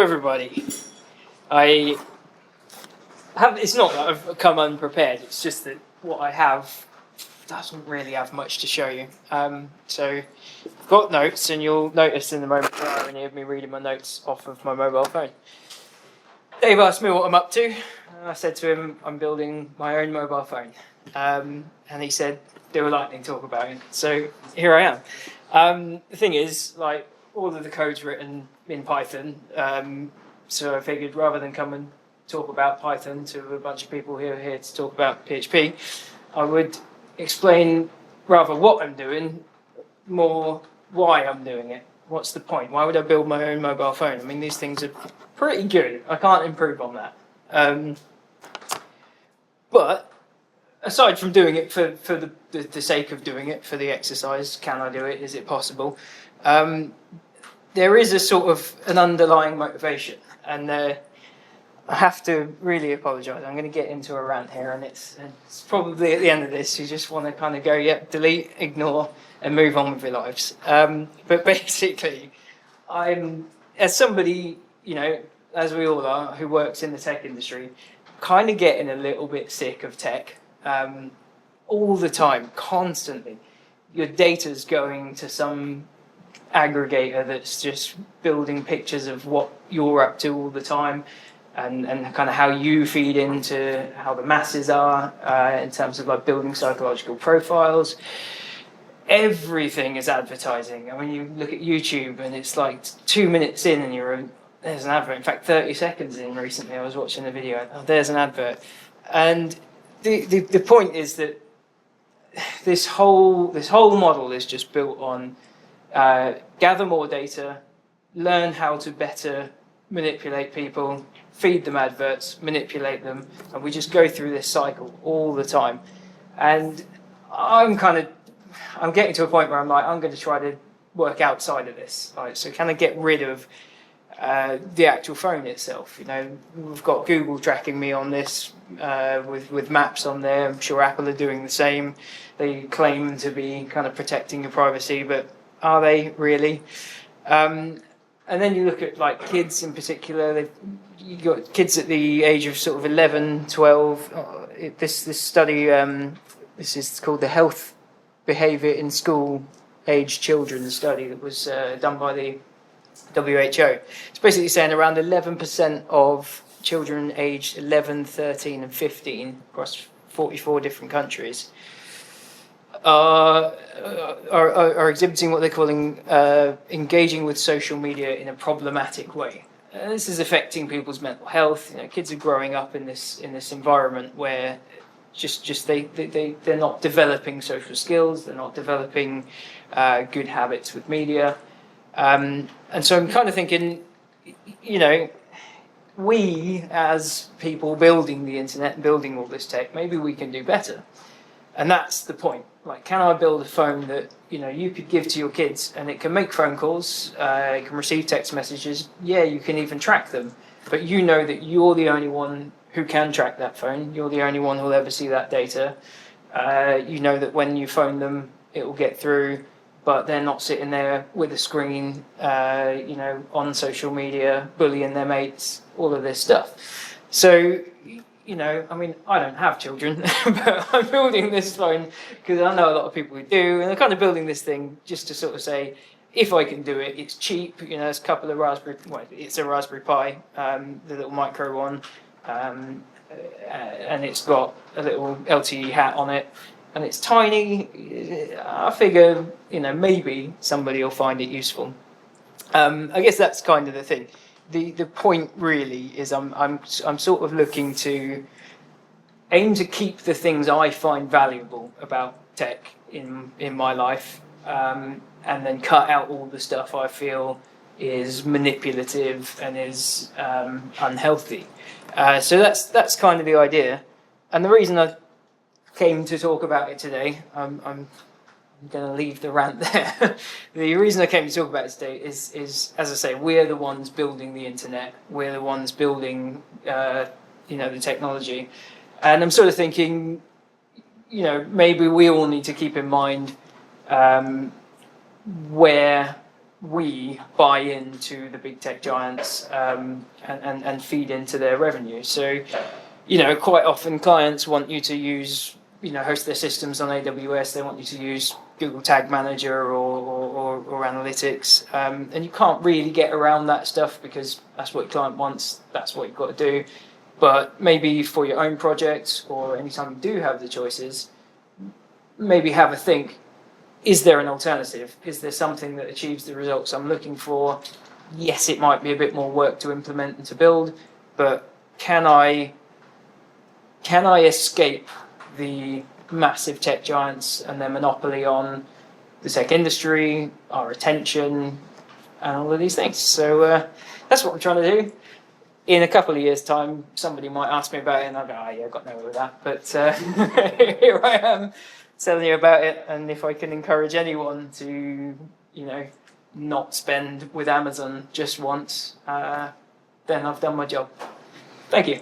everybody. It's not that I've come unprepared, it's just that what I have doesn't really have much to show you. So I've got notes, and you'll notice in the moment the irony of me reading my notes off of my mobile phone. Dave asked me what I'm up to, and I said to him, I'm building my own mobile phone. And he said, do a lightning talk about it. So here I am. The thing is, like, all of the code's written in Python, so I figured rather than come and talk about Python to a bunch of people who are here to talk about PHP, I would explain rather what I'm doing, more why I'm doing it. What's the point? Why would I build my own mobile phone? I mean, these things are pretty good. I can't improve on that. But aside from doing it for the sake of doing it, for the exercise, can I do it? Is it possible? There is a sort of an underlying motivation, and I have to really apologise. I'm going to get into a rant here, and it's probably at the end of this you just want to kind of go, yep, delete, ignore, and move on with your lives. But basically, I'm, as somebody, you know, as we all are, who works in the tech industry, kind of getting a little bit sick of tech. All the time, constantly. Your data's going to some aggregator that's just building pictures of what you're up to all the time, and kind of how you feed into how the masses are in terms of like building psychological profiles. Everything is advertising. I mean, you look at YouTube and it's like 2 minutes in and there's an advert. In fact, 30 seconds in recently I was watching a video. Oh, there's an advert. And the point is that this whole model is just built on gather more data, learn how to better manipulate people, feed them adverts, manipulate them, and we just go through this cycle all the time. And I'm getting to a point where I'm like, I'm going to try to work outside of this. Like, so can I get rid of the actual phone itself? You know, we've got Google tracking me on this with maps on there. I'm sure Apple are doing the same. They claim to be kind of protecting your privacy, but are they really? And then you look at like kids in particular. You've got kids at the age of sort of 11, 12. This study, this is called the Health Behaviour in School Age Children study that was done by the WHO. It's basically saying around 11% of children aged 11, 13 and 15 across 44 different countries are exhibiting what they're calling engaging with social media in a problematic way. This is affecting people's mental health. You know, kids are growing up in this environment where they're not developing social skills, they're not developing good habits with media. And so I'm kind of thinking, you know, we as people building the internet and building all this tech, maybe we can do better. And that's the point. Like, can I build a phone that, you know, you could give to your kids and it can make phone calls, it can receive text messages, yeah, you can even track them, but you know that you're the only one who can track that phone, you're the only one who'll ever see that data. You know that when you phone them, it will get through, but they're not sitting there with a screen, you know, on social media, bullying their mates, all of this stuff. So, you know, I mean, I don't have children, but I'm building this phone because I know a lot of people who do, and I'm kind of building this thing just to sort of say, if I can do it, it's cheap, you know, it's a couple of it's a Raspberry Pi, the little micro one, and it's got a little LTE hat on it, and it's tiny. I figure, you know, maybe somebody will find it useful. I guess that's kind of the thing. The point really is I'm sort of looking to aim to keep the things I find valuable about tech in my life, and then cut out all the stuff I feel is manipulative and is unhealthy. So that's kind of the idea, and the reason I came to talk about it today, I'm going to leave the rant there. The reason I came to talk about it today is, as I say, we're the ones building the internet. We're the ones building, you know, the technology. And I'm sort of thinking, you know, maybe we all need to keep in mind where we buy into the big tech giants and feed into their revenue. So, quite often clients want you to use, host their systems on AWS. They want you to use Google Tag Manager or Analytics, and you can't really get around that stuff because that's what your client wants. That's what you've got to do. But maybe for your own project or anytime you do have the choices, maybe have a think. Is there an alternative? Is there something that achieves the results I'm looking for? Yes, it might be a bit more work to implement and to build, but can I escape the massive tech giants and their monopoly on the tech industry, our attention, and all of these things? So that's what I'm trying to do. In a couple of years' time, somebody might ask me about it, and I'll go, yeah, I've got nowhere with that. But here I am, telling you about it, and if I can encourage anyone to, not spend with Amazon just once, then I've done my job. Thank you.